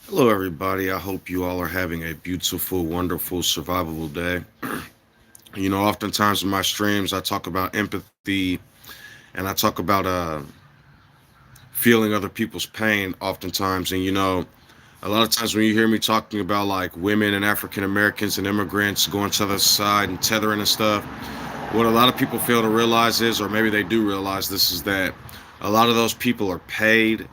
Hello, everybody. I hope you all are having a beautiful, wonderful, survivable day. Oftentimes in my streams, I talk about empathy and I talk about feeling other people's pain oftentimes. A lot of times when you hear me talking about like women and African Americans and immigrants going to the other side and tethering and stuff, what a lot of people fail to realize is, or maybe they do realize this, is that a lot of those people are paid.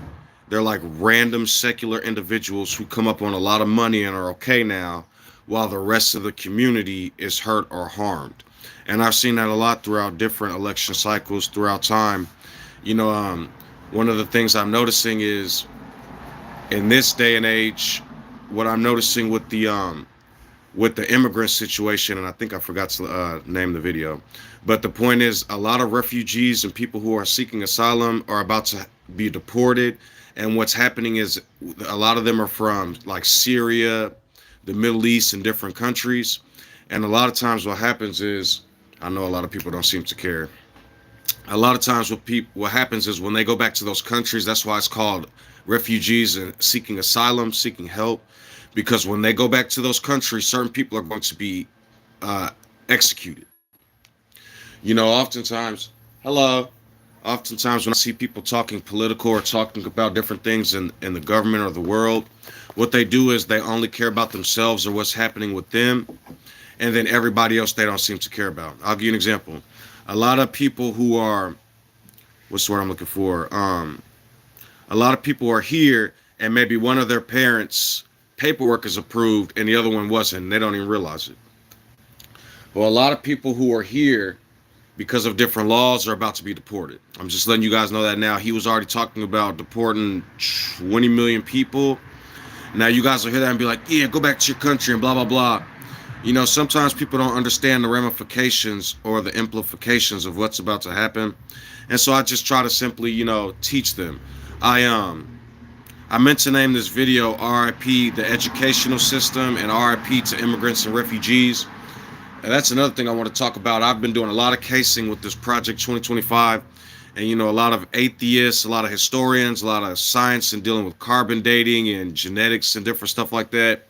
They're like random secular individuals who come up on a lot of money and are okay now, while the rest of the community is hurt or harmed. And I've seen that a lot throughout different election cycles throughout time. You know, um, One of the things I'm noticing is in this day and age, what I'm noticing with the immigrant situation, and I think I forgot to name the video. But the point is, a lot of refugees and people who are seeking asylum are about to be deported. And what's happening is a lot of them are from like Syria, the Middle East, and different countries. And a lot of times, what happens is, I know a lot of people don't seem to care. A lot of times, what happens is when they go back to those countries, that's why it's called refugees and seeking asylum, seeking help, because when they go back to those countries, certain people are going to be uh, executed. Oftentimes, hello, oftentimes when I see people talking political or talking about different things in the government or the world, what they do is they only care about themselves or what's happening with them, and then everybody else they don't seem to care about. I'll give you an example. A lot of people who are, what's the word I'm looking for? A lot of people are here, and maybe one of their parents' paperwork is approved and the other one wasn't, and they don't even realize it. Well, a lot of people who are here because of different laws are about to be deported. I'm just letting you guys know that now. He was already talking about deporting 20 million people. Now you guys will hear that and be like, yeah, go back to your country and blah, blah, blah. Sometimes people don't understand the ramifications or the implications of what's about to happen. And so I just try to simply, teach them. I meant to name this video R.I.P. the educational system and R.I.P. to immigrants and refugees. And that's another thing I want to talk about. I've been doing a lot of casing with this Project 2025. And, a lot of atheists, a lot of historians, a lot of science and dealing with carbon dating and genetics and different stuff like that.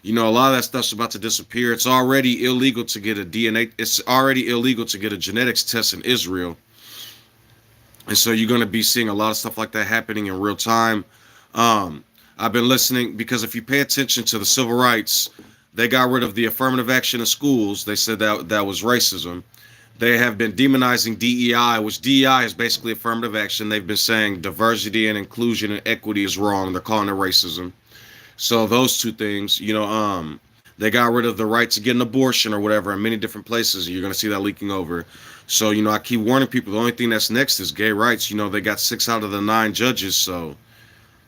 A lot of that stuff's about to disappear. It's already illegal to get a DNA. It's already illegal to get a genetics test in Israel. And so you're going to be seeing a lot of stuff like that happening in real time. I've been listening because if you pay attention to the civil rights, they got rid of the affirmative action in schools. They said that was racism. They have been demonizing DEI, which DEI is basically affirmative action. They've been saying diversity and inclusion and equity is wrong. They're calling it racism. So those two things, they got rid of the right to get an abortion or whatever in many different places. You're going to see that leaking over. So, I keep warning people. The only thing that's next is gay rights. They got 6 out of the 9 judges. So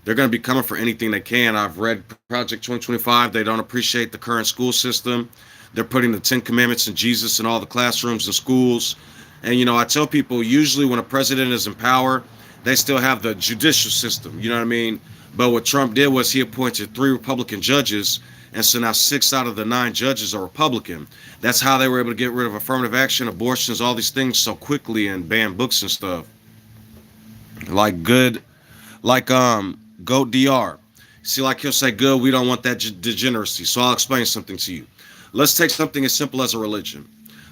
they're going to be coming for anything they can. I've read Project 2025. They don't appreciate the current school system. They're putting the 10 Commandments and Jesus in all the classrooms and schools. And, I tell people usually when a president is in power, they still have the judicial system. You know what I mean? But what Trump did was he appointed 3 Republican judges. And so now 6 out of the 9 judges are Republican. That's how they were able to get rid of affirmative action, abortions, all these things so quickly and ban books and stuff. Goat DR. See, like he'll say, good, we don't want that degeneracy. So I'll explain something to you. Let's take something as simple as a religion.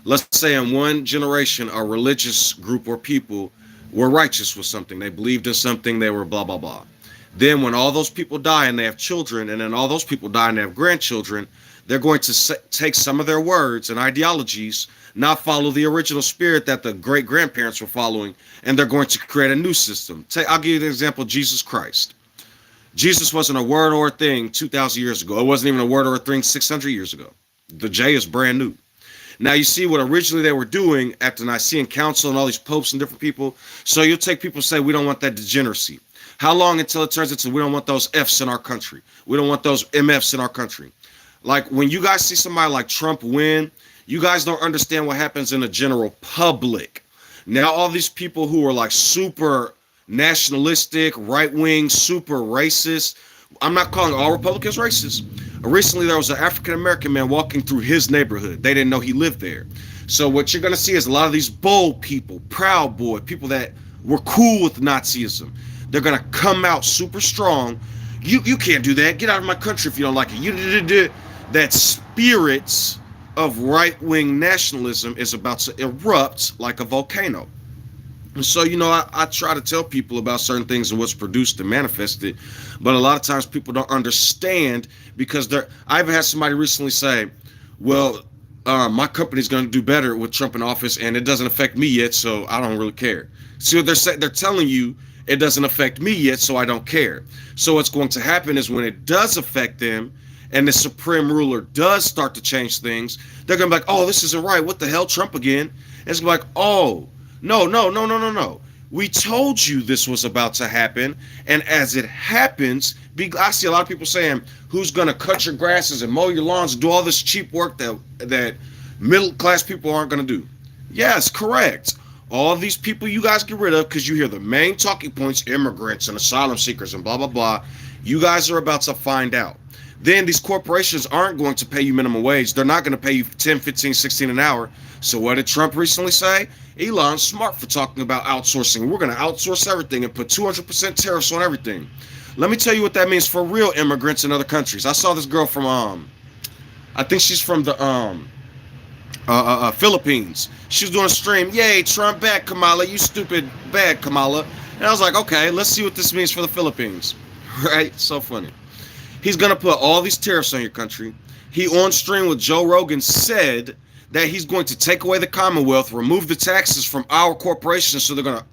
Let's say in one generation, a religious group or people were righteous with something. They believed in something, they were blah, blah, blah. Then when all those people die and they have children, and then all those people die and they have grandchildren, they're going to take some of their words and ideologies, not follow the original spirit that the great-grandparents were following, and they're going to create a new system. I'll give you an example, Jesus Christ. Jesus wasn't a word or a thing 2,000 years ago. It wasn't even a word or a thing 600 years ago. The J is brand new. Now you see what originally they were doing at the Nicene Council and all these popes and different people. So you'll take people say, we don't want that degeneracy. How long until it turns into we don't want those Fs in our country? We don't want those MFs in our country. Like when you guys see somebody like Trump win, you guys don't understand what happens in the general public. Now all these people who are like super nationalistic, right-wing, super racist. I'm not calling all Republicans racist. Recently, there was an African-American man walking through his neighborhood. They didn't know he lived there. So what you're going to see is a lot of these bold people, Proud Boy, people that were cool with Nazism. They're going to come out super strong. You can't do that. Get out of my country if you don't like it. That spirits of right-wing nationalism is about to erupt like a volcano. And so, I try to tell people about certain things and what's produced and manifested, but a lot of times people don't understand because I even had somebody recently say, well, my company's going to do better with Trump in office and it doesn't affect me yet, so I don't really care. See what they're telling you, it doesn't affect me yet, so I don't care. So what's going to happen is when it does affect them and the supreme ruler does start to change things, they're going to be like, oh, this isn't right. What the hell, Trump again? And it's like, oh, no. We told you this was about to happen. And as it happens, I see a lot of people saying, who's going to cut your grasses and mow your lawns and do all this cheap work that middle-class people aren't going to do? Yes, correct. All of these people you guys get rid of because you hear the main talking points, immigrants and asylum seekers and blah, blah, blah. You guys are about to find out. Then these corporations aren't going to pay you minimum wage. They're not going to pay you 10, 15, 16 an hour. So what did Trump recently say? Elon's smart for talking about outsourcing. We're going to outsource everything and put 200% tariffs on everything. Let me tell you what that means for real immigrants in other countries. I saw this girl from, I think she's from the Philippines. She was doing a stream. Yay, Trump bad, Kamala. You stupid bad, Kamala. And I was like, okay, let's see what this means for the Philippines. Right? So funny. He's going to put all these tariffs on your country. He on stream with Joe Rogan said that he's going to take away the Commonwealth, remove the taxes from our corporations, so they're going to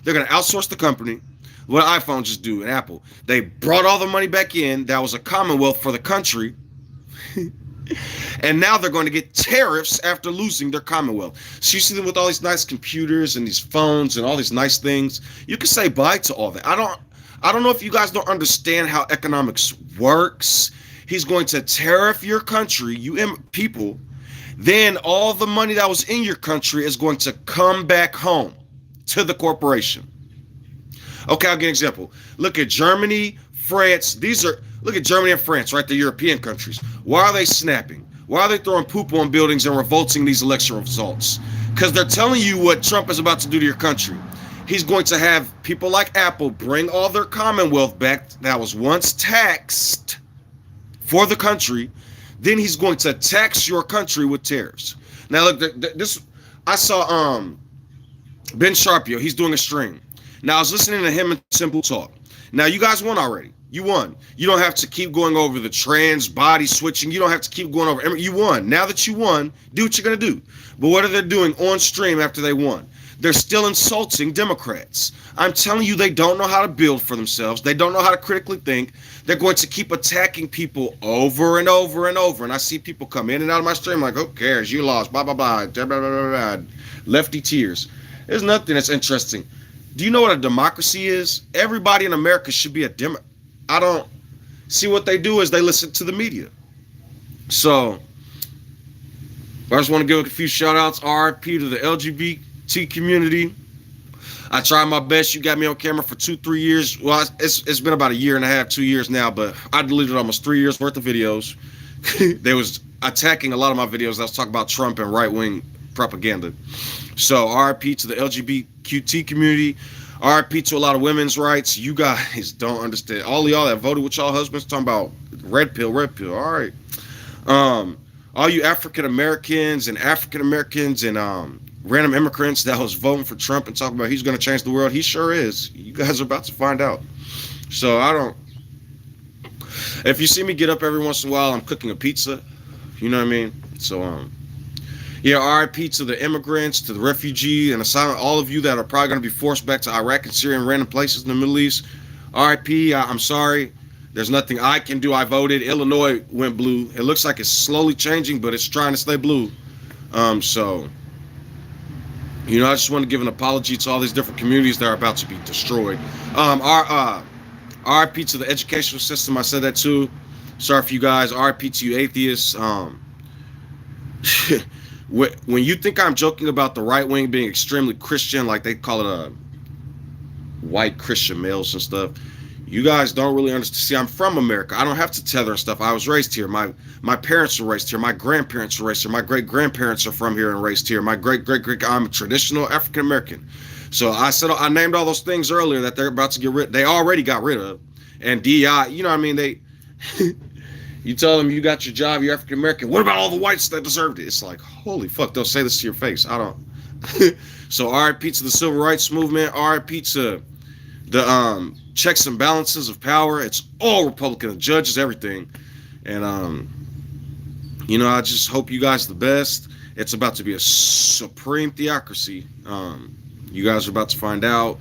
they're going to outsource the company. What iPhone just do and Apple. They brought all the money back in. That was a Commonwealth for the country. And now they're going to get tariffs after losing their Commonwealth. So you see them with all these nice computers and these phones and all these nice things. You can say bye to all that. I don't know if you guys don't understand how economics works. He's going to tariff your country, you people. Then all the money that was in your country is going to come back home to the corporation. Okay, I'll give an example. Look at Germany, France. Look at Germany and France, right? The European countries. Why are they snapping? Why are they throwing poop on buildings and revolting these election results? Because they're telling you what Trump is about to do to your country. He's going to have people like Apple bring all their Commonwealth back that was once taxed for the country. Then he's going to tax your country with tariffs. Now, look, I saw Ben Sharpio. He's doing a stream. Now, I was listening to him and Simple talk. Now, you guys won already. You won. You don't have to keep going over the trans body switching. You don't have to keep going over. You won. Now that you won, do what you're going to do. But what are they doing on stream after they won? They're still insulting Democrats. I'm telling you, they don't know how to build for themselves. They don't know how to critically think. They're going to keep attacking people over and over and over. And I see people come in and out of my stream like, who cares? You lost. Blah, blah, blah. Blah, blah, blah, blah. Lefty tears. There's nothing that's interesting. Do you know what a democracy is? Everybody in America should be a Democrat. I don't see what they do is they listen to the media. So I just want to give a few shout outs. R.I.P to the LGBT community. I tried my best. You got me on camera for 2-3 years. Well, it's been about 1.5 years, 2 years now, but I deleted almost 3 years worth of videos. They was attacking a lot of my videos. I was talking about Trump and right-wing propaganda. So R.I.P to the LGBTQT community. R.I.P to a lot of women's rights. You guys don't understand. All of y'all that voted with y'all husbands talking about red pill. All right. All you African Americans and random immigrants that was voting for Trump and talking about he's going to change the world. He sure is. You guys are about to find out. So if you see me get up every once in a while, I'm cooking a pizza. You know what I mean? So, yeah, R.I.P. to the immigrants, to the refugee and asylum, all of you that are probably going to be forced back to Iraq and Syria and random places in the Middle East. R.I.P. I'm sorry. There's nothing I can do. I voted. Illinois went blue. It looks like it's slowly changing, but it's trying to stay blue. So, I just want to give an apology to all these different communities that are about to be destroyed. R.I.P. to the educational system. I said that too. Sorry for you guys. R.I.P. to you atheists. When you think I'm joking about the right wing being extremely Christian, like they call it a white Christian males and stuff, you guys don't really understand. See, I'm from America. I don't have to tether and stuff. I was raised here. My parents were raised here. My grandparents were raised here. My great grandparents are from here and raised here. My great I'm a traditional African American. So I named all those things earlier that they're about to get rid. They already got rid of, And DI, you know what I mean? They you tell them you got your job, you're African American. What about all the whites that deserved it? It's like, holy fuck, they'll say this to your face. I don't. So R.I.P. to the civil rights movement. R.I.P. to the checks and balances of power. It's all Republican, the judges, everything. And I just hope you guys the best. It's about to be a supreme theocracy. You guys are about to find out.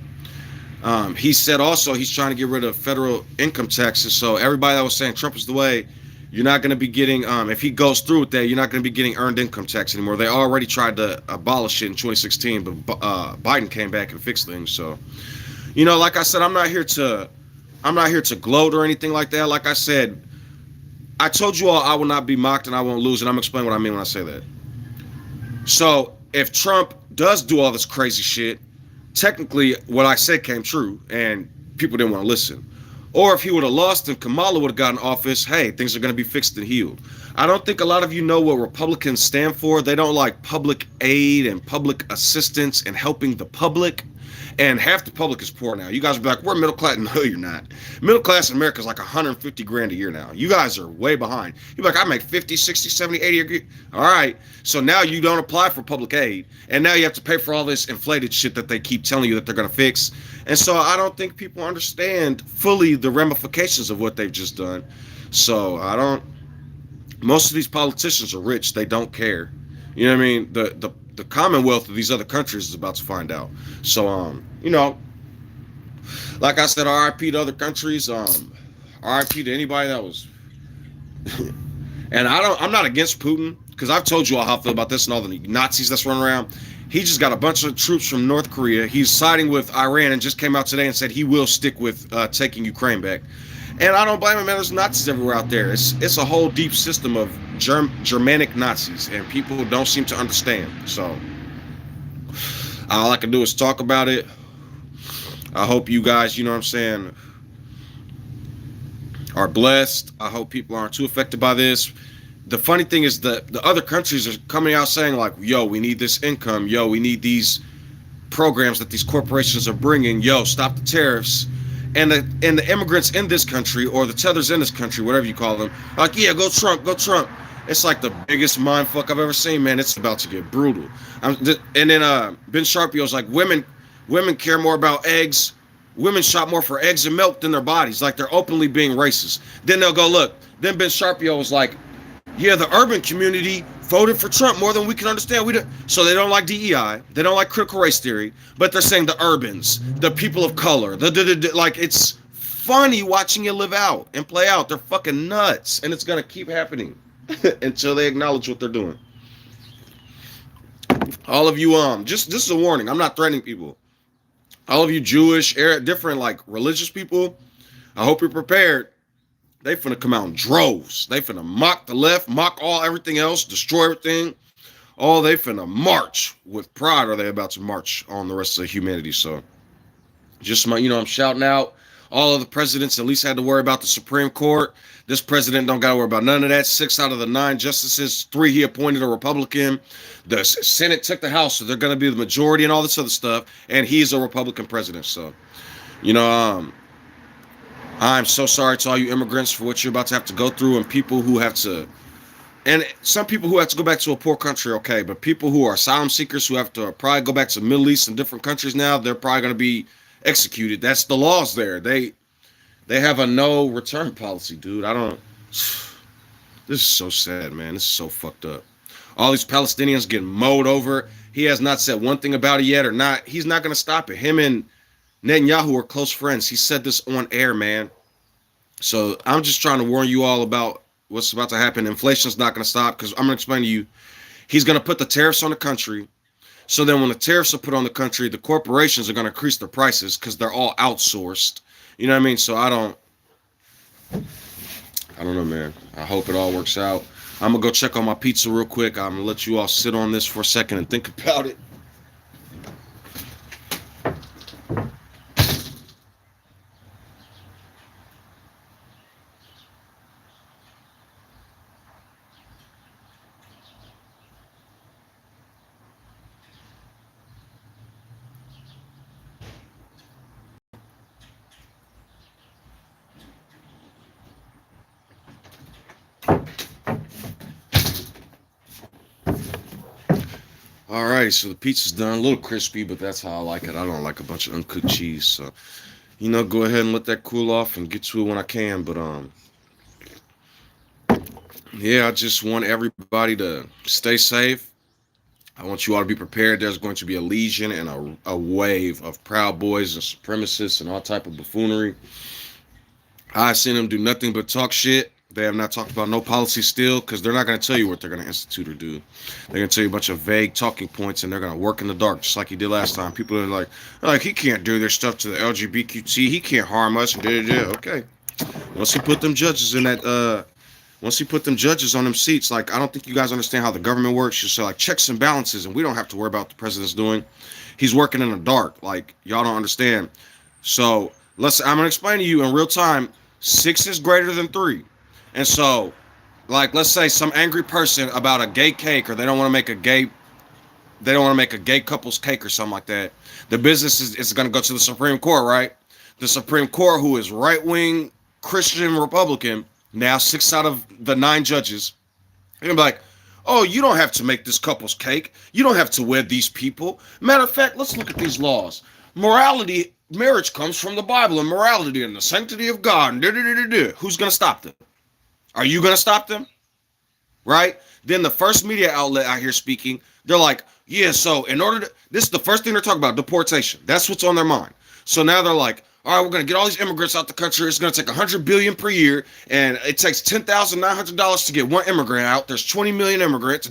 He said also he's trying to get rid of federal income taxes. So everybody that was saying Trump is the way, you're not going to be getting, if he goes through with that, you're not going to be getting earned income tax anymore. They already tried to abolish it in 2016, but Biden came back and fixed things. So, like I said, I'm not here to gloat or anything like that. Like I said, I told you all I will not be mocked and I won't lose, and I'm explaining what I mean when I say that. So if Trump does do all this crazy shit, technically what I said came true and people didn't want to listen. Or if he would have lost and Kamala would have gotten office, hey, things are going to be fixed and healed. I don't think a lot of you know what Republicans stand for. They don't like public aid and public assistance and helping the public. And half the public is poor now. You guys will be like, we're middle class. No, you're not. Middle class in America is like 150 grand a year now. You guys are way behind. You're like, I make 50, 60, 70, 80 a year. All right. So now you don't apply for public aid. And now you have to pay for all this inflated shit that they keep telling you that they're going to fix. And so I don't think people understand fully the ramifications of what they've just done. So most of these politicians are rich. They don't care. You know what I mean? The commonwealth of these other countries is about to find out. So, like I said, R.I.P. to other countries. R.I.P. to anybody that was. And I'm not against Putin because I've told you all how I feel about this and all the Nazis that's running around. He just got a bunch of troops from North Korea. He's siding with Iran and just came out today and said he will stick with taking Ukraine back. And I don't blame him, man. There's Nazis everywhere out there. It's a whole deep system of Germanic Nazis, and people don't seem to understand. So all I can do is talk about it. I hope you guys, you know what I'm saying, are blessed. I hope people aren't too affected by this. The funny thing is that the other countries are coming out saying like, yo, we need this income. Yo, we need these programs that these corporations are bringing. Yo, stop the tariffs. And the immigrants in this country, or the tethers in this country, whatever you call them, are like, yeah, go Trump, go Trump. It's like the biggest mind fuck I've ever seen, man. It's about to get brutal. And then Ben Sharpio's like, women care more about eggs. Women shop more for eggs and milk than their bodies. Like they're openly being racist. Then they'll go, look. Then Ben Sharpio was like, yeah, the urban community voted for Trump more than we can understand. So they don't like DEI. They don't like critical race theory. But they're saying the urbans, the people of color, like it's funny watching it live out and play out. They're fucking nuts. And it's going to keep happening until they acknowledge what they're doing. All of you, this is a warning. I'm not threatening people. All of you Jewish, different like religious people, I hope you're prepared. They finna come out in droves. They finna mock the left, mock everything else, destroy everything. They finna march with pride. Are they about to march on the rest of humanity? So, just I'm shouting out. All of the presidents at least had to worry about the Supreme Court. This president don't got to worry about none of that. 6 out of the 9 justices, 3 he appointed a Republican. The Senate took the House, so they're going to be the majority and all this other stuff. And he's a Republican president. So, I'm so sorry to all you immigrants for what you're about to have to go through, and people who have to, and some people who have to go back to a poor country, okay, but people who are asylum seekers who have to probably go back to the Middle East and different countries now, they're probably going to be executed. That's the laws there. They have a no return policy, dude. This is so sad, man. This is so fucked up. All these Palestinians getting mowed over. He has not said one thing about it yet, or not. He's not going to stop it. Him and Netanyahu are close friends. He said this on air, man. So I'm just trying to warn you all about what's about to happen. Inflation's not going to stop because I'm going to explain to you. He's going to put the tariffs on the country. So then when the tariffs are put on the country, the corporations are going to increase their prices because they're all outsourced. You know what I mean? So I don't know, man. I hope it all works out. I'm going to go check on my pizza real quick. I'm going to let you all sit on this for a second and think about it. All right, so the pizza's done, a little crispy, but that's how I like it. I don't like a bunch of uncooked cheese, so go ahead and let that cool off and get to it when I can. But yeah, I just want everybody to stay safe. I want you all to be prepared. There's going to be a legion and a wave of proud boys and supremacists and all type of buffoonery. I've seen them do nothing but talk shit. They have not talked about no policy still because they're not going to tell you what they're going to institute or do. They're going to tell you a bunch of vague talking points and they're going to work in the dark just like he did last time. People are like he can't do their stuff to the LGBTQ. He can't harm us. Okay. Once he put them judges in that, once he put them judges on them seats, like I don't think you guys understand how the government works. You say like checks and balances, and we don't have to worry about what the president's doing. He's working in the dark. Like y'all don't understand. So I'm gonna explain to you in real time. 6 is greater than 3. And so, like, let's say some angry person about a gay cake, or they don't want to make a gay couple's cake or something like that. The business is going to go to the Supreme Court, right? The Supreme Court, who is right-wing Christian Republican, now 6 out of the 9 judges, they're going to be like, oh, you don't have to make this couple's cake. You don't have to wed these people. Matter of fact, let's look at these laws. Marriage comes from the Bible, and morality and the sanctity of God. Who's going to stop them? Are you going to stop them? Right? Then the first media outlet out here speaking, they're like, yeah, so this is the first thing they're talking about, deportation. That's what's on their mind. So now they're like, all right, we're going to get all these immigrants out the country. It's going to take $100 billion per year, and it takes $10,900 to get one immigrant out. There's 20 million immigrants.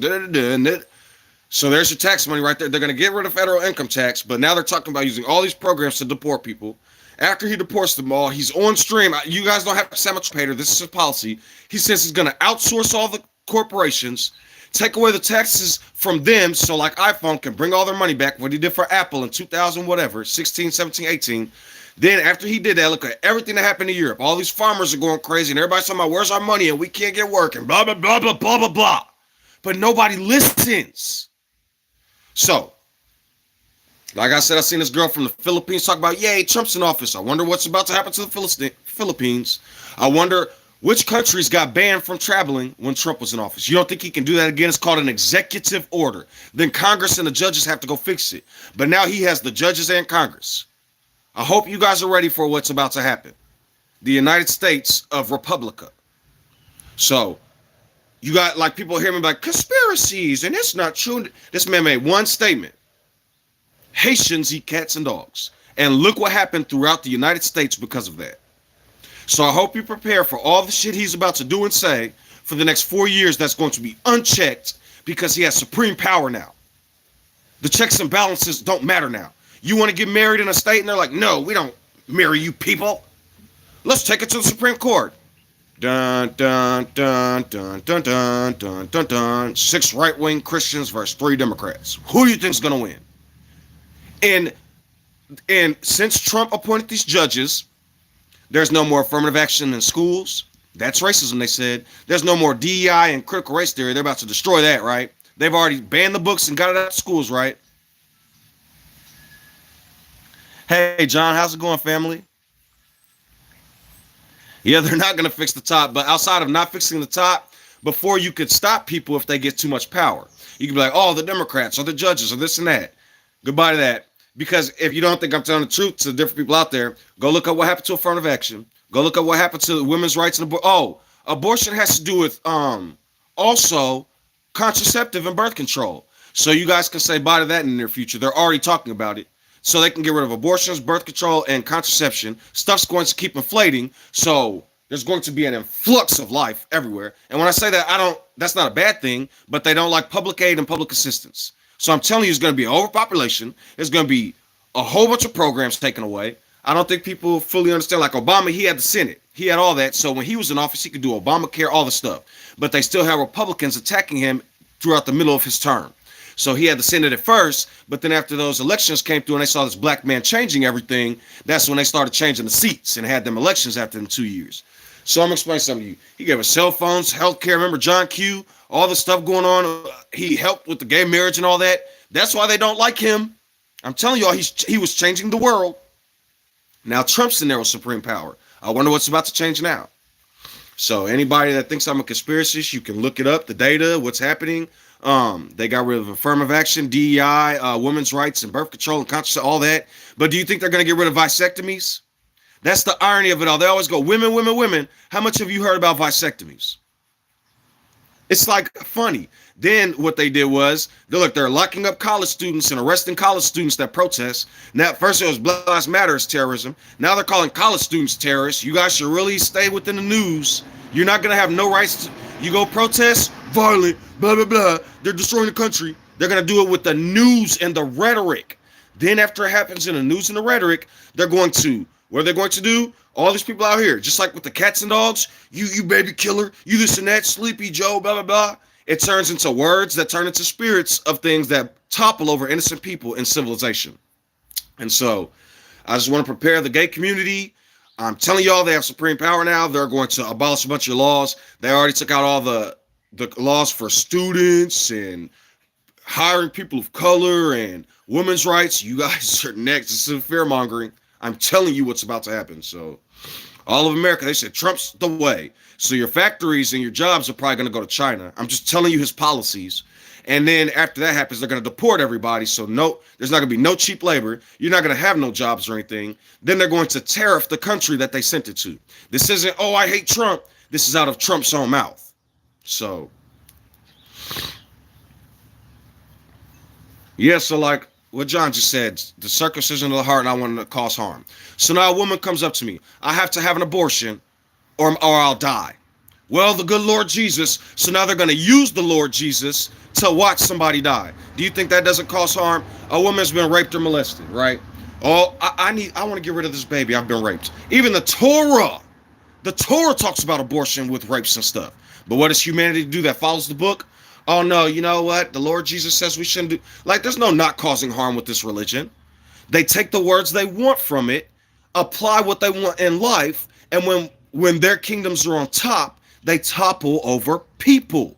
So there's your tax money right there. They're going to get rid of federal income tax, but now they're talking about using all these programs to deport people. After he deports them all, he's on stream. You guys don't have to say much paper. This is his policy. He says he's going to outsource all the corporations, take away the taxes from them, so like iPhone can bring all their money back, what he did for Apple in 2000, whatever, 16, 17, 18. Then after he did that, look at everything that happened in Europe. All these farmers are going crazy, and everybody's talking about where's our money, and we can't get work, and blah, blah, blah, blah, blah, blah, blah. But nobody listens. So, like I said, I seen this girl from the Philippines talk about, yay, Trump's in office. I wonder what's about to happen to the Philippines. I wonder which countries got banned from traveling when Trump was in office. You don't think he can do that again? It's called an executive order. Then Congress and the judges have to go fix it. But now he has the judges and Congress. I hope you guys are ready for what's about to happen. The United States of Republica. So, you got like people hear me like conspiracies and it's not true. This man made one statement. Haitians eat cats and dogs. And look what happened throughout the United States because of that. So I hope you prepare for all the shit he's about to do and say for the next 4 years that's going to be unchecked because he has supreme power now. The checks and balances don't matter now. You want to get married in a state and they're like, no, we don't marry you people. Let's take it to the Supreme Court. Dun, dun, dun, dun, dun, dun, dun, dun, dun. 6 right-wing Christians versus 3 Democrats. Who do you think's going to win? And since Trump appointed these judges, there's no more affirmative action in schools. That's racism, they said. There's no more DEI and critical race theory. They're about to destroy that, right? They've already banned the books and got it out of schools, right? Hey, John, how's it going, family? Yeah, they're not going to fix the top, but outside of not fixing the top, before you could stop people if they get too much power. You could be like, oh, the Democrats or the judges or this and that. Goodbye to that. Because if you don't think I'm telling the truth to the different people out there, go look up what happened to affirmative action. Go look up what happened to women's rights and abortion has to do with also contraceptive and birth control. So you guys can say bye to that in the near future. They're already talking about it. So they can get rid of abortions, birth control, and contraception. Stuff's going to keep inflating. So there's going to be an influx of life everywhere. And when I say that, that's not a bad thing, but they don't like public aid and public assistance. So I'm telling you, it's going to be overpopulation. There's going to be a whole bunch of programs taken away. I don't think people fully understand. Like Obama, he had the Senate. He had all that. So when he was in office, he could do Obamacare, all the stuff. But they still have Republicans attacking him throughout the middle of his term. So he had the Senate at first, but then after those elections came through and they saw this black man changing everything, that's when they started changing the seats and had them elections after them 2 years. So I'm going to explain something to you. He gave us cell phones, healthcare. Remember John Q? All the stuff going on. He helped with the gay marriage and all that. That's why they don't like him. I'm telling y'all, he was changing the world. Now Trump's in there with supreme power. I wonder what's about to change now. So anybody that thinks I'm a conspiracist, you can look it up, the data, what's happening. They got rid of affirmative action, DEI, women's rights, and birth control and contraception, all that. But do you think they're going to get rid of vasectomies? That's the irony of it all. They always go, women, women, women. How much have you heard about vasectomies? It's like funny. Then what they did was, they're locking up college students and arresting college students that protest. Now, first it was Black Lives Matter as terrorism. Now they're calling college students terrorists. You guys should really stay within the news. You're not going to have no rights. You go protest, violent, blah, blah, blah. They're destroying the country. They're going to do it with the news and the rhetoric. Then after it happens in the news and the rhetoric, what are they going to do? All these people out here, just like with the cats and dogs, you baby killer, you this and that, Sleepy Joe, blah, blah, blah. It turns into words that turn into spirits of things that topple over innocent people in civilization. And so I just want to prepare the gay community. I'm telling y'all, they have supreme power now. They're going to abolish a bunch of laws. They already took out all the laws for students and hiring people of color and women's rights. You guys are next. This is fear mongering. I'm telling you what's about to happen. So all of America, they said Trump's the way. So your factories and your jobs are probably going to go to China. I'm just telling you his policies. And then after that happens, they're going to deport everybody. So there's not going to be no cheap labor. You're not going to have no jobs or anything. Then they're going to tariff the country that they sent it to. This isn't, oh, I hate Trump. This is out of Trump's own mouth. So, yeah, so like what John just said, the circumcision of the heart, and I want to cause harm. So now a woman comes up to me. I have to have an abortion or I'll die. Well, the good Lord Jesus. So now they're going to use the Lord Jesus to watch somebody die. Do you think that doesn't cause harm? A woman's been raped or molested, right? Oh, I want to get rid of this baby. I've been raped. Even the Torah talks about abortion with rapes and stuff. But what does humanity do that follows the book? Oh no, you know what? The Lord Jesus says we shouldn't do. Like, there's no not causing harm with this religion. They take the words they want from it, apply what they want in life, and when their kingdoms are on top, they topple over people.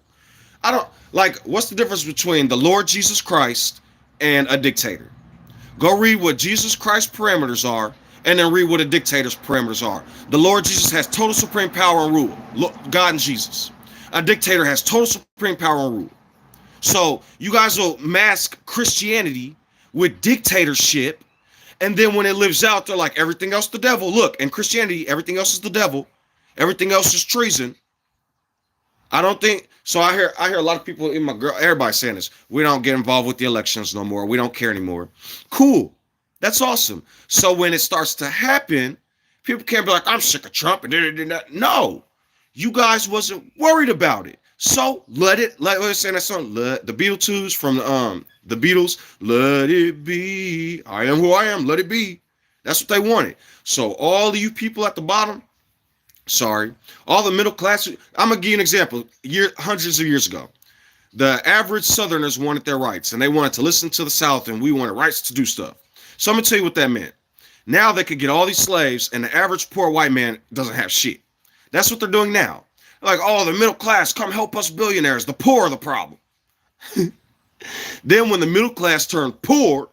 What's the difference between the Lord Jesus Christ and a dictator? Go read what Jesus Christ's parameters are, and then read what a dictator's parameters are. The Lord Jesus has total supreme power and rule. God and Jesus. A dictator has total supreme power and rule. So you guys will mask Christianity with dictatorship, and then when it lives out, they're like, everything else the devil. Look, in Christianity, everything else is the devil. Everything else is treason. I don't think so. I hear a lot of people everybody saying this. We don't get involved with the elections no more. We don't care anymore. Cool. That's awesome. So when it starts to happen, people can't be like, I'm sick of Trump and no. You guys wasn't worried about it. So let's say that song, the Beatles from the Beatles, let it be. I am who I am, let it be. That's what they wanted. So all of you people at the bottom, all the middle class, I'm gonna give you an example. Hundreds of years ago, the average Southerners wanted their rights, and they wanted to listen to the South, and we wanted rights to do stuff. So I'm gonna tell you what that meant. Now they could get all these slaves, and the average poor white man doesn't have shit. That's what they're doing now. Like, oh, the middle class, come help us billionaires. The poor are the problem. Then when the middle class turn poor,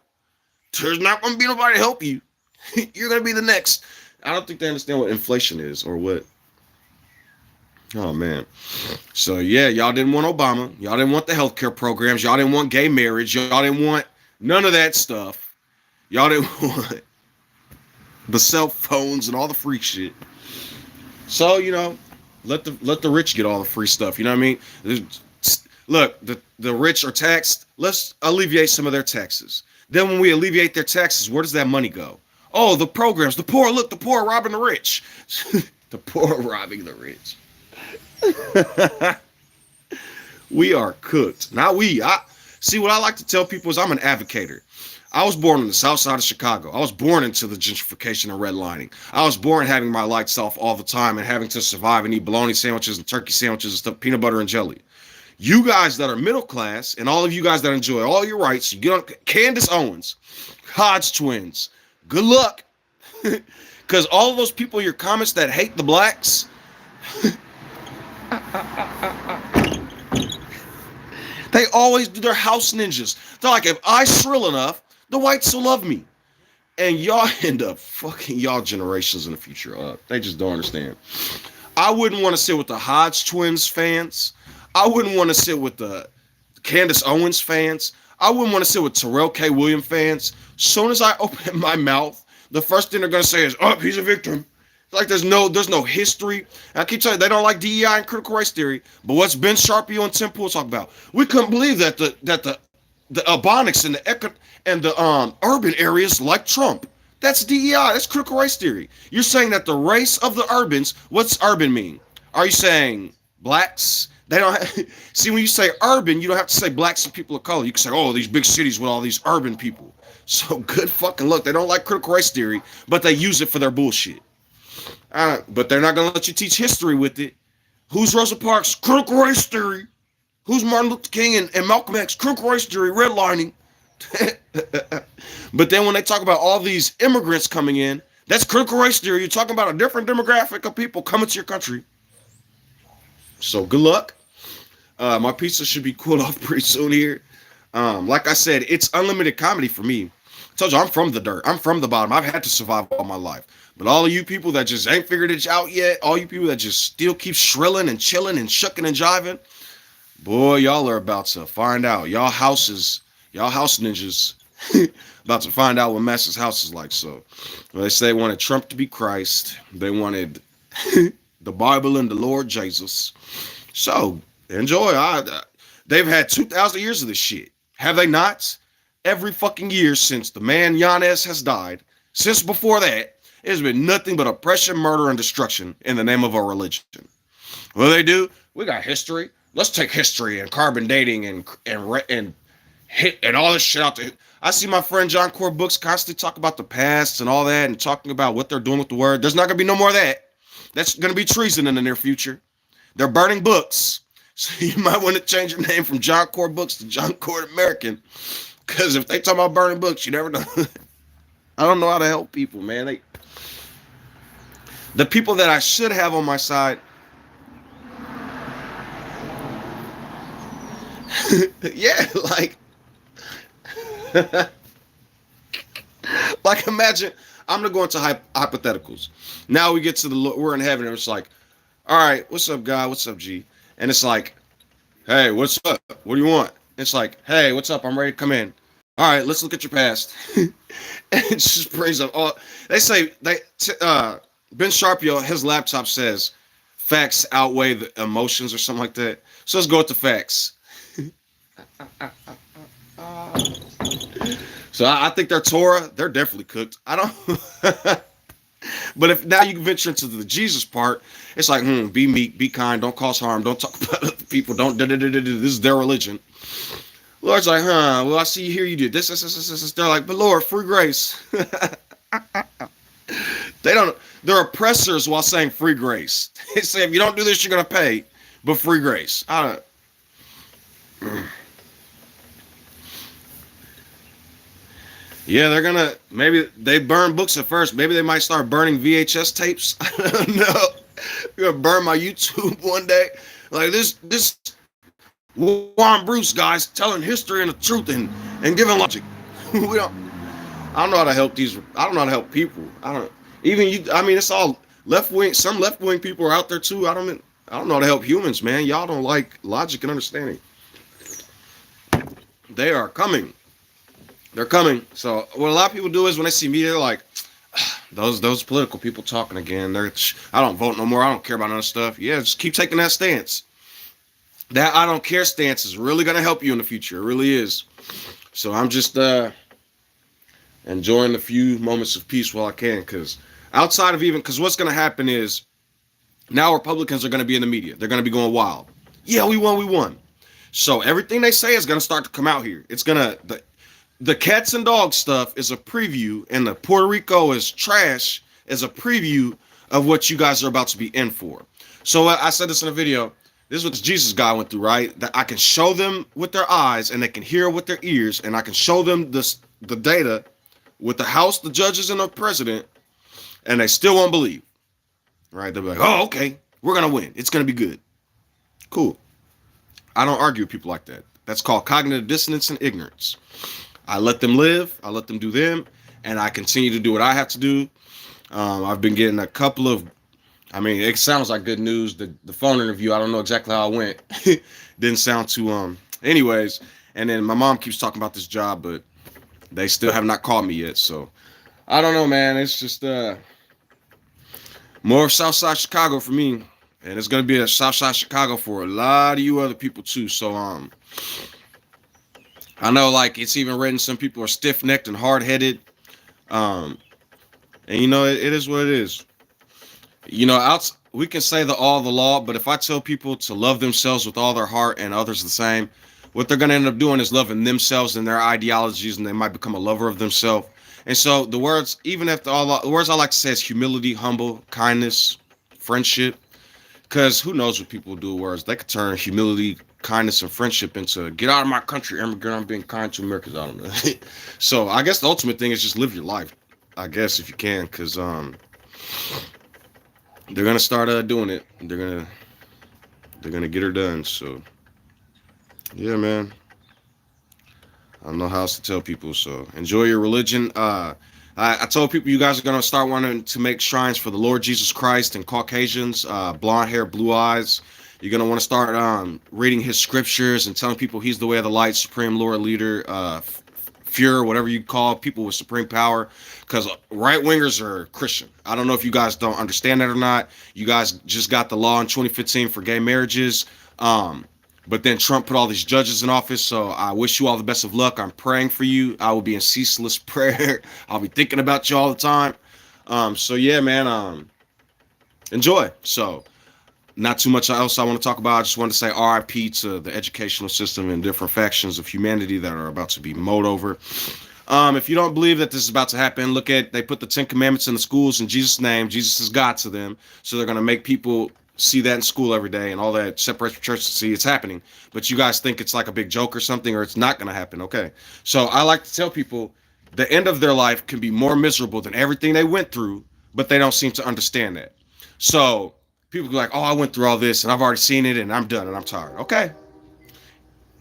there's not going to be nobody to help you. You're going to be the next. I don't think they understand what inflation is or what. Oh, man. So, yeah, y'all didn't want Obama. Y'all didn't want the healthcare programs. Y'all didn't want gay marriage. Y'all didn't want none of that stuff. Y'all didn't want the cell phones and all the free shit. So, let the rich get all the free stuff. You know what I mean? Look, the rich are taxed. Let's alleviate some of their taxes. Then when we alleviate their taxes, where does that money go? Oh, the programs. The poor, look, the poor are robbing the rich. The poor are robbing the rich. We are cooked. Not we. See, what I like to tell people is I'm an advocator. I was born on the south side of Chicago. I was born into the gentrification and redlining. I was born having my lights off all the time and having to survive and eat bologna sandwiches and turkey sandwiches and stuff, peanut butter and jelly. You guys that are middle class and all of you guys that enjoy all your rights, you get on Candace Owens, Hodge twins. Good luck. Because all of those people in your comments that hate the blacks, they always do their house ninjas. They're like, if I shrill enough, the whites will love me. And y'all end up fucking y'all generations in the future up. They just don't understand. I wouldn't want to sit with the Hodge twins fans. I wouldn't want to sit with the Candace Owens fans. I wouldn't want to sit with Terrell K. Williams fans. Soon as I open my mouth, the first thing they're gonna say is, "Oh, he's a victim." Like there's no history. And I keep telling you, they don't like DEI and critical race theory. But what's Ben Sharpie and Tim Pool talk about? We couldn't believe that the Ebonics and the urban areas like Trump. That's DEI. That's critical race theory. You're saying that the race of the urbans. What's urban mean? Are you saying blacks? They don't see when you say urban, you don't have to say blacks and people of color. You can say, oh, these big cities with all these urban people. So good fucking luck. They don't like critical race theory, but they use it for their bullshit. But they're not gonna let you teach history with it. Who's Rosa Parks? Critical race theory. Who's Martin Luther King and Malcolm X? Critical race theory, redlining. But then when they talk about all these immigrants coming in, that's critical race theory. You're talking about a different demographic of people coming to your country. So good luck. My pizza should be cooled off pretty soon here. Like I said, it's unlimited comedy for me. I told you I'm from the dirt. I'm from the bottom. I've had to survive all my life. But all of you people that just ain't figured it out yet, all you people that just still keep shrilling and chilling and shucking and jiving, boy, y'all are about to find out. Y'all house ninjas, about to find out what Master's house is like. So they say they wanted Trump to be Christ. They wanted the Bible and the Lord Jesus. So enjoy. They've had 2,000 years of this shit. Have they not? Every fucking year since the man Yanez has died, since before that, it's been nothing but oppression, murder, and destruction in the name of our religion. What do they do? We got history. Let's take history and carbon dating and all this shit out there. I see my friend John Core Books constantly talk about the past and all that and talking about what they're doing with the word. There's not going to be no more of that. That's going to be treason in the near future. They're burning books. So you might want to change your name from John Core Books to John Core American. Because if they talk about burning books, you never know. I don't know how to help people, man. The people that I should have on my side. Yeah, like imagine, I'm gonna go into hypotheticals. Now we get to we're in heaven and it's like, all right, what's up, God? What's up, G? And it's like, hey, what's up? What do you want? It's like, hey, what's up? I'm ready to come in. All right, let's look at your past. And it just brings up all. They say Ben Sharpie, his laptop says facts outweigh the emotions or something like that. So let's go with the facts. So I think they're Torah. They're definitely cooked. I don't. But if now you venture into the Jesus part, it's like, be meek, be kind, don't cause harm, don't talk about other people, don't. This is their religion. Lord's like, well, I see you here. You did this. They're like, but Lord, free grace. They don't. They're oppressors while saying free grace. They say if you don't do this, you're gonna pay, but free grace. I don't. Yeah, they're gonna. Maybe they burn books at first. Maybe they might start burning VHS tapes. I don't know. You're gonna burn my YouTube one day. Like this Juan Bruce guys telling history and the truth and giving logic. I don't know how to help these. I don't know how to help people. I don't. Even you. I mean, it's all left wing. Some left wing people are out there too. I don't know how to help humans, man. Y'all don't like logic and understanding. They are coming. They're coming. So what a lot of people do is when they see me, they're like, those political people talking again. I don't vote no more. I don't care about other stuff. Yeah, just keep taking that stance. That I don't care stance is really going to help you in the future. It really is. So I'm just enjoying the few moments of peace while I can. Because outside of because what's going to happen is now Republicans are going to be in the media. They're going to be going wild. Yeah, we won. So everything they say is going to start to come out here. It's going to... The cats and dogs stuff is a preview, and the Puerto Rico is trash is a preview of what you guys are about to be in for. So I said this in a video. This is what this Jesus guy went through, right? That I can show them with their eyes, and they can hear with their ears, and I can show them the data with the House, the judges, and the president, and they still won't believe. Right? They'll be like, oh, okay, we're going to win. It's going to be good. Cool. I don't argue with people like that. That's called cognitive dissonance and ignorance. I let them live, I let them do them, and I continue to do what I have to do. I've been getting a couple of, it sounds like good news. The phone interview, I don't know exactly how it went. Didn't sound too Anyways, and then my mom keeps talking about this job, but they still have not called me yet. So I don't know, man. It's just more Southside Chicago for me, and it's gonna be a Southside Chicago for a lot of you other people too. So I know like it's even written some people are stiff necked and hard headed. Um, and you know it is what it is. You know, we can say all the law, but if I tell people to love themselves with all their heart and others the same, what they're gonna end up doing is loving themselves and their ideologies, and they might become a lover of themselves. And so the words, even if the words I like to say is humility, humble, kindness, friendship, because who knows what people do with words? They could turn humility, kindness, and friendship into get out of my country, immigrant. I'm being kind to Americans. I don't know. So I guess the ultimate thing is just live your life. I guess if you can, because they're gonna start doing it. They're gonna get her done. So yeah, man. I don't know how else to tell people. So enjoy your religion. I told people you guys are gonna start wanting to make shrines for the Lord Jesus Christ and Caucasians, blonde hair, blue eyes. You're gonna want to start reading His scriptures and telling people He's the way of the light, supreme Lord, leader, Fuhrer, whatever you call people with supreme power. Because right wingers are Christian. I don't know if you guys don't understand that or not. You guys just got the law in 2015 for gay marriages. But then Trump put all these judges in office, so I wish you all the best of luck. I'm praying for you. I will be in ceaseless prayer. I'll be thinking about you all the time. So yeah, man, enjoy. So not too much else I want to talk about. I just want to say R.I.P. to the educational system and different factions of humanity that are about to be mowed over. If you don't believe that this is about to happen, they put the 10 Commandments in the schools in Jesus' name. Jesus is God to them. So they're going to make people see that in school every day, and all that separates from church to see it's happening. But you guys think it's like a big joke or something, or it's not going to happen. Okay. So I like to tell people the end of their life can be more miserable than everything they went through, but they don't seem to understand that. So people be like, oh, I went through all this and I've already seen it and I'm done and I'm tired. Okay.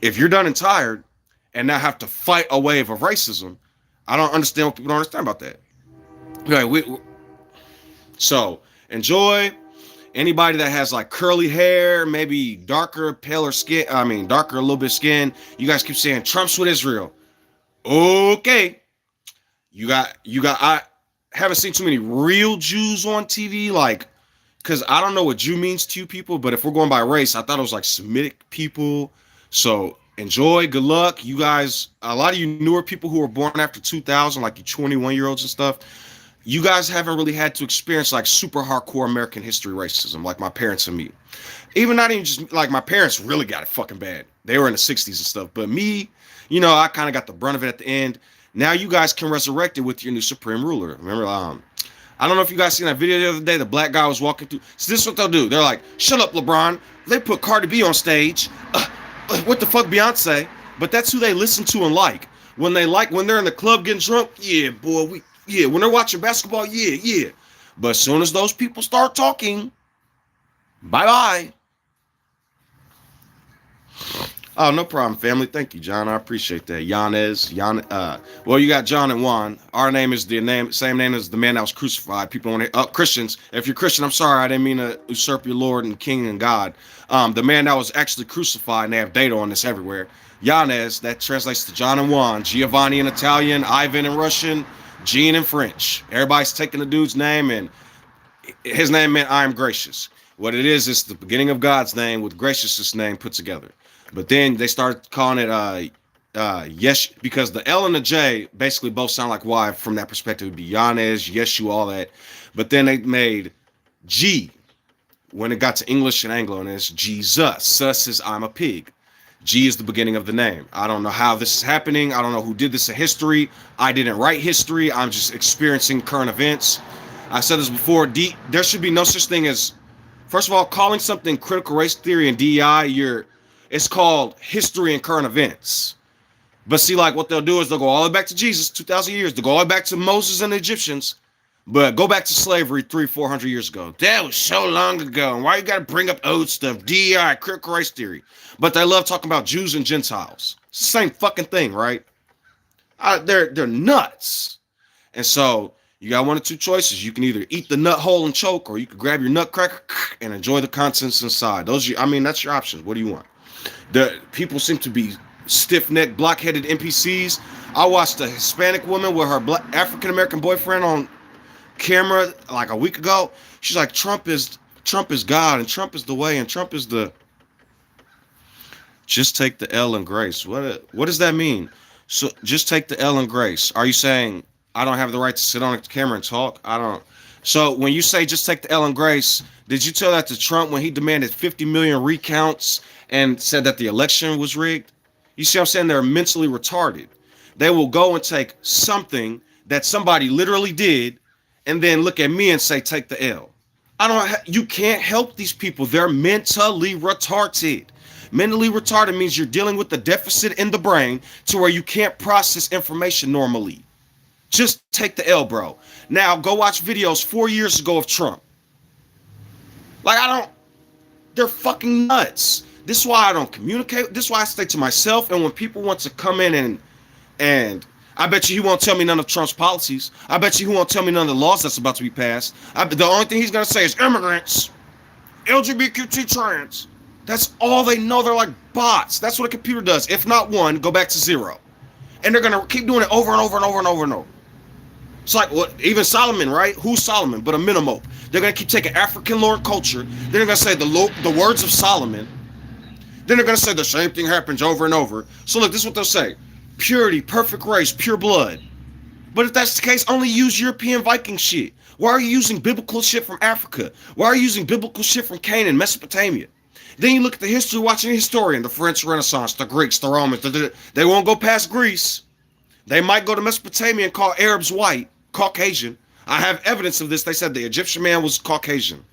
If you're done and tired and now have to fight a wave of racism, I don't understand what people don't understand about that. So enjoy. Anybody that has like curly hair, maybe darker, paler skin, darker, a little bit skin, you guys keep saying Trump's with Israel. Okay. I haven't seen too many real Jews on TV, because I don't know what Jew means to you people, but if we're going by race, I thought it was like Semitic people. So enjoy, good luck. You guys, a lot of you newer people who were born after 2000, like you 21-year-olds and stuff, you guys haven't really had to experience like super hardcore American history racism like my parents and me. Not even just like my parents really got it fucking bad. They were in the 60s and stuff. But me, I kind of got the brunt of it at the end. Now you guys can resurrect it with your new supreme ruler. Remember, I don't know if you guys seen that video the other day. The black guy was walking through. So this is what they'll do. They're like, shut up, LeBron. They put Cardi B on stage. What the fuck, Beyonce? But that's who they listen to and like. When they're in the club getting drunk, yeah, boy, when they're watching basketball, yeah. But as soon as those people start talking, bye-bye. Oh, no problem, family. Thank you, John. I appreciate that. Well, you got John and Juan. Our name is same name as the man that was crucified. People want Christians. If you're Christian, I'm sorry. I didn't mean to usurp your Lord and King and God. The man that was actually crucified, and they have data on this everywhere. Yanez, that translates to John and Juan. Giovanni in Italian, Ivan in Russian, Jean in French. Everybody's taking the dude's name, and his name meant I am gracious. What it is the beginning of God's name with graciousness name put together. But then they started calling it yes, because the L and the J basically both sound like Y from that perspective. It would be Yanez, Yeshu, all that. But then they made G when it got to English and Anglo, and it's Jesus. Sus is I'm a pig. G is the beginning of the name. I don't know how this is happening. I don't know who did this in history. I didn't write history. I'm just experiencing current events. I said this before. There should be no such thing as, first of all, calling something critical race theory and DEI, it's called history and current events. But see, like what they'll do is they'll go all the way back to Jesus, 2,000 years. They'll go all the way back to Moses and the Egyptians. But go back to slavery 300-400 years ago. That was so long ago. And why you got to bring up old stuff? DEI, critical race theory. But they love talking about Jews and Gentiles. It's the same fucking thing, right? They're nuts. And so you got one of two choices. You can either eat the nut whole and choke, or you can grab your nutcracker and enjoy the contents inside. That's your options. What do you want? The people seem to be stiff-necked, block-headed NPCs. I watched a Hispanic woman with her black African-American boyfriend on camera like a week ago. She's like, Trump is God, and Trump is the way, and Trump is the. Just take the L in grace. What does that mean? So just take the L in grace. Are you saying I don't have the right to sit on a camera and talk? I don't. So when you say just take the L in grace, did you tell that to Trump when he demanded 50 million recounts and said that the election was rigged? You see what I'm saying? They're mentally retarded. They will go and take something that somebody literally did and then look at me and say, take the L. You can't help these people. They're mentally retarded. Mentally retarded means you're dealing with the deficit in the brain to where you can't process information normally. Just take the L, bro. Now go watch videos 4 years ago of Trump. They're fucking nuts. This is why I don't communicate. This is why I stay to myself. And when people want to come in and I bet you he won't tell me none of Trump's policies. I bet you he won't tell me none of the laws that's about to be passed. The only thing he's going to say is immigrants, LGBTQ trans. That's all they know. They're like bots. That's what a computer does. If not one, go back to zero. And they're going to keep doing it over and over and over and over and over. It's like, even Solomon, right? Who's Solomon but a minimope? They're going to keep taking African lore culture. They're going to say the words of Solomon. Then they're going to say the same thing happens over and over. So look, this is what they'll say. Purity, perfect race, pure blood. But if that's the case, only use European Viking shit. Why are you using biblical shit from Africa? Why are you using biblical shit from Canaan, Mesopotamia? Then you look at the history, watching a historian, the French Renaissance, the Greeks, the Romans. They won't go past Greece. They might go to Mesopotamia and call Arabs white, Caucasian. I have evidence of this. They said the Egyptian man was Caucasian.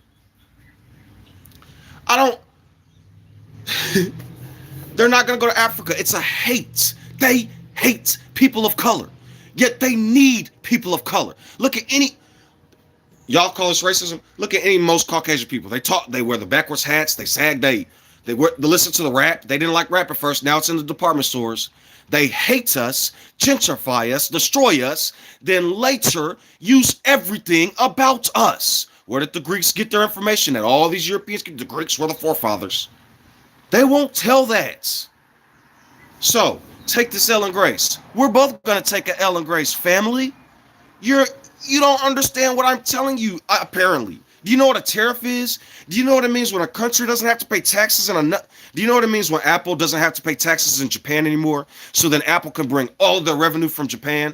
They're not going to go to Africa. It's a hate. They hate people of color. Yet they need people of color. Look at y'all call this racism? Look at most Caucasian people. They wear the backwards hats, they sag, they listen to the rap. They didn't like rap at first. Now it's in the department stores. They hate us, gentrify us, destroy us, then later use everything about us. Where did the Greeks get their information? That all these Europeans, the Greeks were the forefathers. They won't tell that. So, take this L in grace. We're both going to take an L in grace, family. You don't understand what I'm telling you, apparently. Do you know what a tariff is? Do you know what it means when a country doesn't have to pay taxes? Do you know what it means when Apple doesn't have to pay taxes in Japan anymore? So then Apple can bring all their revenue from Japan?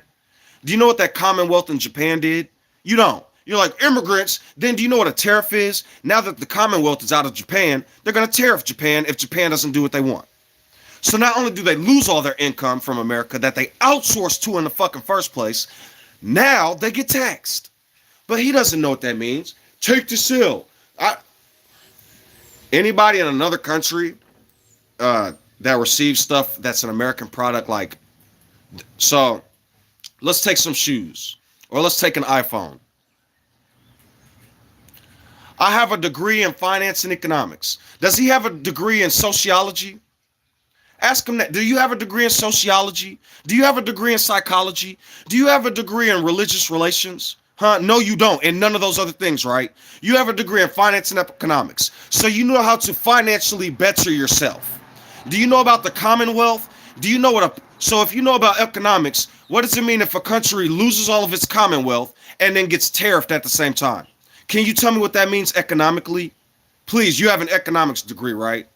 Do you know what that Commonwealth in Japan did? You don't. You're like, immigrants. Then do you know what a tariff is? Now that the Commonwealth is out of Japan, they're going to tariff Japan if Japan doesn't do what they want. So not only do they lose all their income from America that they outsourced to in the fucking first place, now they get taxed. But he doesn't know what that means. Take the L. Anybody in another country that receives stuff that's an American product, so let's take some shoes, or let's take an iPhone. I have a degree in finance and economics. Does he have a degree in sociology? Ask him that. Do you have a degree in sociology? Do you have a degree in psychology? Do you have a degree in religious relations? Huh? No, you don't. And none of those other things, right? You have a degree in finance and economics. So you know how to financially better yourself. Do you know about the Commonwealth? Do you know so if you know about economics, what does it mean if a country loses all of its Commonwealth and then gets tariffed at the same time? Can you tell me what that means economically? Please, you have an economics degree, right?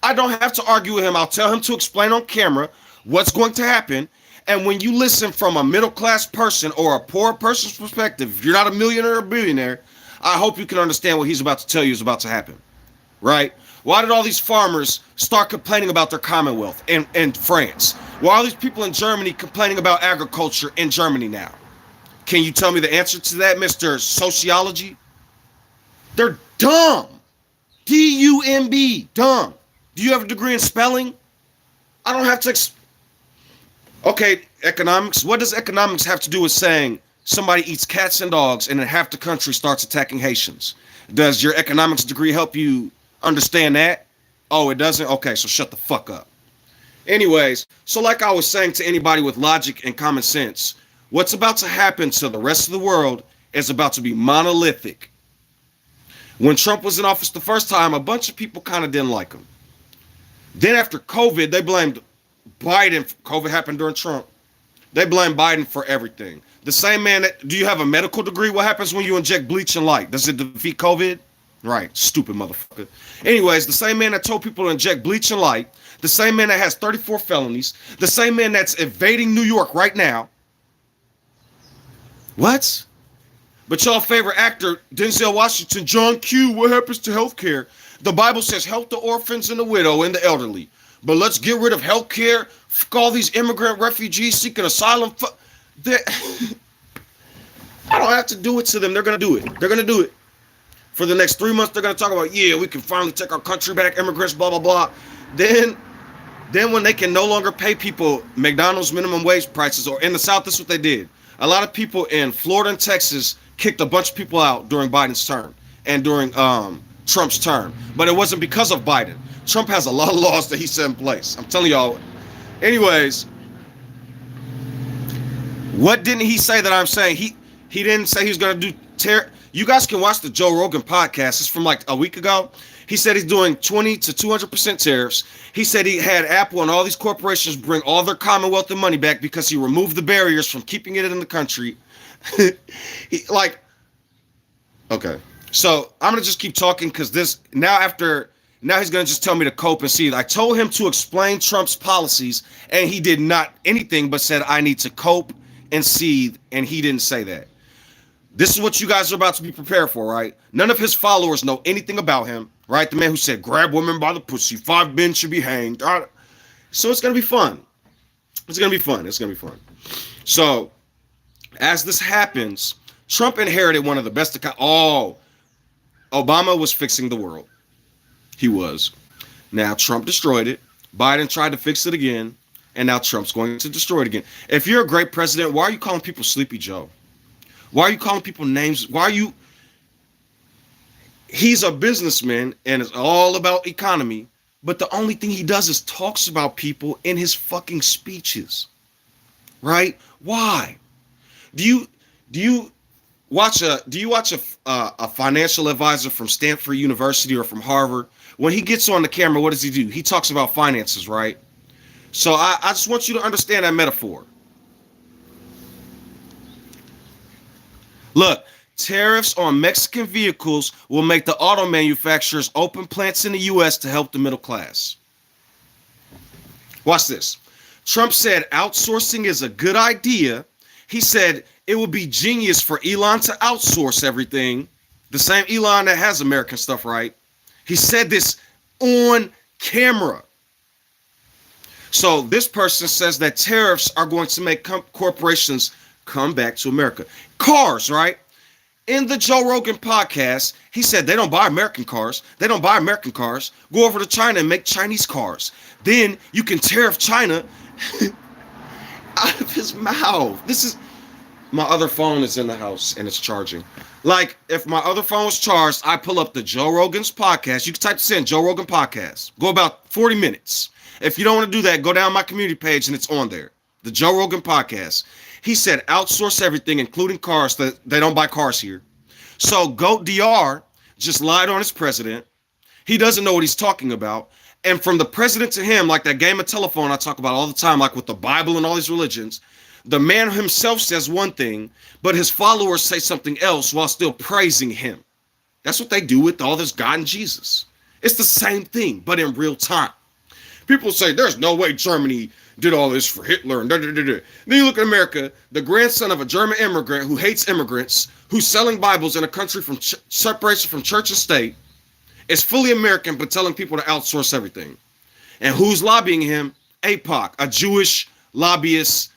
I don't have to argue with him. I'll tell him to explain on camera what's going to happen. And when you listen from a middle-class person or a poor person's perspective, if you're not a millionaire or a billionaire, I hope you can understand what he's about to tell you is about to happen, right? Why did all these farmers start complaining about their Commonwealth in France? Why are these people in Germany complaining about agriculture in Germany now? Can you tell me the answer to that, Mr. Sociology? They're dumb. D-U-M-B, dumb. Do you have a degree in spelling? I don't have to. Okay, economics. What does economics have to do with saying somebody eats cats and dogs and then half the country starts attacking Haitians? Does your economics degree help you understand that? Oh, it doesn't? Okay, so shut the fuck up. Anyways, so like I was saying to anybody with logic and common sense, what's about to happen to the rest of the world is about to be monolithic. When Trump was in office the first time, a bunch of people kind of didn't like him. Then after COVID, they blamed Biden. COVID happened during Trump. They blame Biden for everything. The same man that, do you have a medical degree? What happens when you inject bleach and light? Does it defeat COVID? Right, stupid motherfucker. Anyways, the same man that told people to inject bleach and light, the same man that has 34 felonies, the same man that's invading New York right now. What? But y'all favorite actor, Denzel Washington, John Q, what happens to healthcare? The Bible says help the orphans and the widow and the elderly. But let's get rid of healthcare. Fuck all these immigrant refugees seeking asylum. I don't have to do it to them. They're going to do it. They're going to do it. For the next 3 months, they're going to talk about, yeah, we can finally take our country back, immigrants, blah, blah, blah. Then when they can no longer pay people McDonald's minimum wage prices, or in the South, this is what they did. A lot of people in Florida and Texas kicked a bunch of people out during Biden's term and during Trump's term. But it wasn't because of Biden. Trump has a lot of laws that he set in place. I'm telling y'all. Anyways, what didn't he say that I'm saying? He didn't say he was going to do terror. You guys can watch the Joe Rogan podcast. It's from like a week ago. He said he's doing 20 to 200% tariffs. He said he had Apple and all these corporations bring all their Commonwealth and money back because he removed the barriers from keeping it in the country. Okay. So I'm going to just keep talking because now he's going to just tell me to cope and see. I told him to explain Trump's policies and he did not anything but said, I need to cope and seethe. And he didn't say that. This is what you guys are about to be prepared for, right? None of his followers know anything about him, right? The man who said, grab women by the pussy, 5 men should be hanged. So it's going to be fun. It's going to be fun. It's going to be fun. So as this happens, Trump inherited one of the best. Obama was fixing the world. He was. Now Trump destroyed it. Biden tried to fix it again. And now Trump's going to destroy it again. If you're a great president, why are you calling people Sleepy Joe? Why are you calling people names? He's a businessman and it's all about economy, but the only thing he does is talks about people in his fucking speeches. Right? Why? Do you watch a financial advisor from Stanford University or from Harvard? When he gets on the camera, what does he do? He talks about finances, right? So I just want you to understand that metaphor. Look, tariffs on Mexican vehicles will make the auto manufacturers open plants in the U.S. to help the middle class. Watch this. Trump said outsourcing is a good idea. He said it would be genius for Elon to outsource everything. The same Elon that has American stuff, right? He said this on camera. So this person says that tariffs are going to make corporations come back to America. Cars, right? In the Joe Rogan podcast, he said they don't buy American cars. They don't buy American cars. Go over to China and make Chinese cars. Then you can tariff China out of his mouth. My other phone is in the house and it's charging. Like, if my other phone was charged, I pull up the Joe Rogan's podcast. You can type this in, Joe Rogan podcast. Go about 40 minutes. If you don't want to do that, go down my community page and it's on there. The Joe Rogan podcast. He said outsource everything, including cars. That they don't buy cars here. So Goat DR just lied on his president. He doesn't know what he's talking about. And from the president to him, like that game of telephone I talk about all the time, like with the Bible and all these religions, the man himself says one thing, but his followers say something else while still praising him. That's what they do with all this God and Jesus. It's the same thing, but in real time. People say there's no way Germany did all this for Hitler and Then you look at America, the grandson of a German immigrant who hates immigrants, who's selling Bibles in a country from separation from church and state, is fully American but telling people to outsource everything. And who's lobbying him? AIPAC, a Jewish lobbyist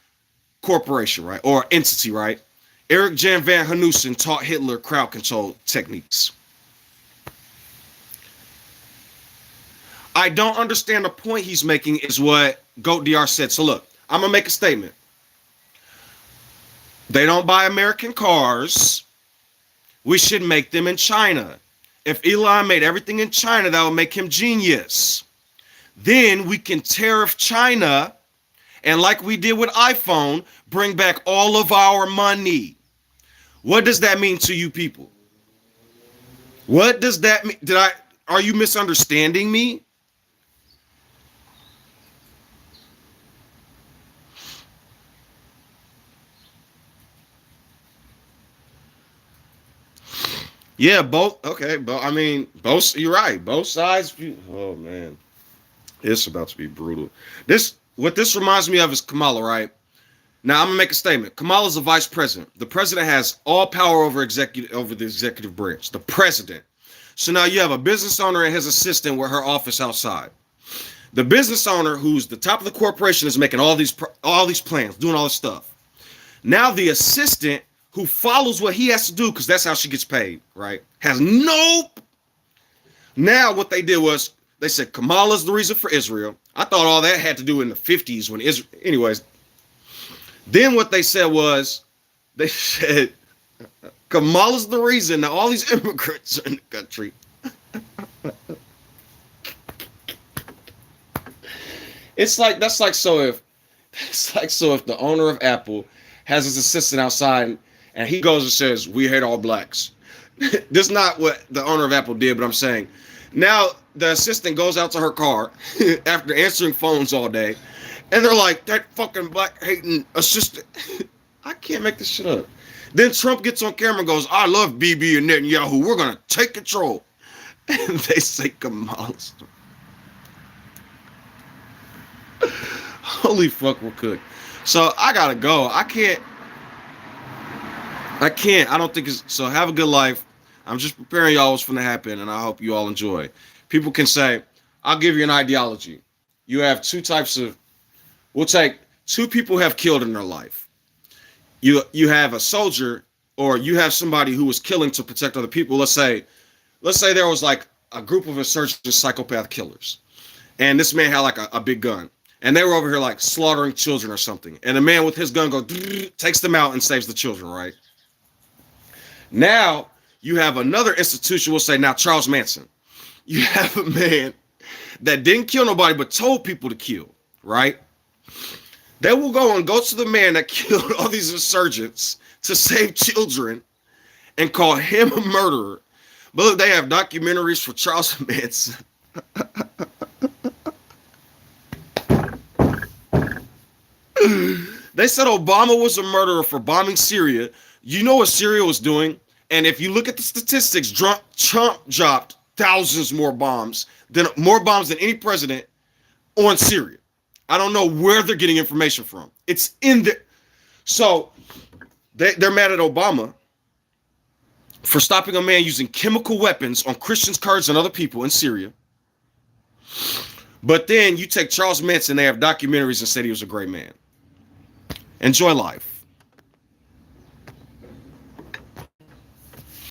corporation, right? Or entity, right? Eric Jan van Hanussen taught Hitler crowd control techniques. I don't understand the point he's making is what Goat DR said. So look, I'm going to make a statement. They don't buy American cars. We should make them in China. If Elon made everything in China, that would make him genius. Then we can tariff China, and like we did with iPhone, bring back all of our money. What does that mean to you people? What does that mean? Are you misunderstanding me? Yeah, both. Okay, but I mean, both. You're right. Both sides. Oh man, it's about to be brutal. What this reminds me of is Kamala. Right now, I'm gonna make a statement. Kamala's the vice president. The president has all power over the executive branch. The president. So now you have a business owner and his assistant with her office outside. The business owner, who's the top of the corporation, is making all these plans, doing all this stuff. Now the assistant, who follows what he has to do because that's how she gets paid, right? Has no. Now what they did was they said Kamala's the reason for Israel. I thought all that had to do in the 50s when Israel. Anyways, then what they said was they said Kamala's the reason that all these immigrants are in the country. It's like so if the owner of Apple has his assistant outside and he goes and says we hate all blacks. This is not what the owner of Apple did, but I'm saying now the assistant goes out to her car after answering phones all day, and they're like, that fucking black hating assistant. I can't make this shit up. Then Trump gets on camera and goes, I love Bibi and Netanyahu. We're gonna take control. And they say Kamala's. Holy fuck, we're cooked. So I gotta go. I can't. I don't think it's so. Have a good life. I'm just preparing y'all what's going to happen, and I hope you all enjoy. People can say, I'll give you an ideology. You have two types of. We'll take two people have killed in their life. You have a soldier, or you have somebody who was killing to protect other people. Let's say there was like a group of insurgent psychopath killers, and this man had like a big gun. And they were over here like slaughtering children or something. And the man with his gun goes, takes them out and saves the children, right? Now you have another institution, we'll say now Charles Manson. You have a man that didn't kill nobody but told people to kill, right? They will go to the man that killed all these insurgents to save children and call him a murderer. But look, they have documentaries for Charles Manson. They said Obama was a murderer for bombing Syria. You know what Syria was doing? And if you look at the statistics, Trump dropped thousands more bombs than any president on Syria. I don't know where they're getting information from. It's in there. So they're mad at Obama for stopping a man using chemical weapons on Christians, Kurds, and other people in Syria. But then you take Charles Manson, they have documentaries and said he was a great man. Enjoy life.